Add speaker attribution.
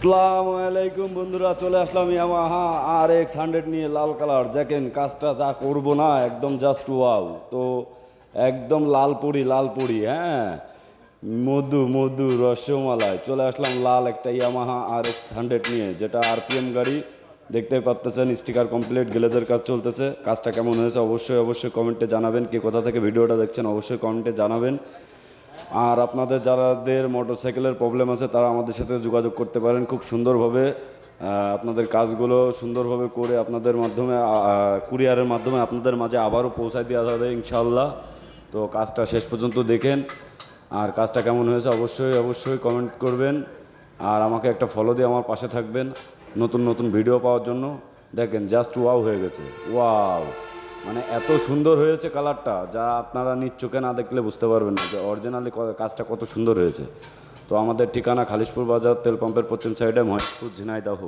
Speaker 1: আসসালামু আলাইকুম বন্ধুরা, চলে আসলাম ইয়ামাহা RX 100 নিয়ে। লাল কালার দেখেন, কাজটা যা করবো না একদম জাস্ট ওয়াও। তো একদম লাল পরি হ্যাঁ, মধু মধু রসমালাই। চলে আসলাম লাল একটা ইয়ামাহা RX 100 নিয়ে, যেটা RPM গাড়ি। দেখতে পাচ্ছেন স্টিকার কমপ্লিট, গ্লেজের কাজ চলতেছে। কাজটা কেমন হয়েছে অবশ্যই কমেন্টে জানাবেন। কে কোথা থেকে ভিডিওটা দেখছেন অবশ্যই কমেন্টে জানাবেন। আর আপনাদের যাদের মোটরসাইকেলের প্রবলেম আছে তারা আমাদের সাথে যোগাযোগ করতে পারেন। খুব সুন্দরভাবে আপনাদের কাজগুলো সুন্দরভাবে করে আপনাদের মাধ্যমে কুরিয়ারের মাধ্যমে আপনাদের মাঝে আবারও পৌঁছায় দেওয়া যাবে ইনশাআল্লাহ। তো কাজটা শেষ পর্যন্ত দেখেন, আর কাজটা কেমন হয়েছে অবশ্যই কমেন্ট করবেন। আর আমাকে একটা ফলো দিয়ে আমার পাশে থাকবেন নতুন নতুন ভিডিও পাওয়ার জন্য। দেখেন জাস্ট ওয়াও হয়ে গেছে, ওয়াও। মানে এত সুন্দর হয়েছে কালারটা, যা আপনারা নিজ চোখে না দেখলে বুঝতে পারবেন না যে অরিজিনালি কাজটা কত সুন্দর হয়েছে। তো আমাদের ঠিকানা খালিশপুর বাজার, তেল পাম্পের পশ্চিম সাইডে, মহেশপুর, ঝিনাইদহ।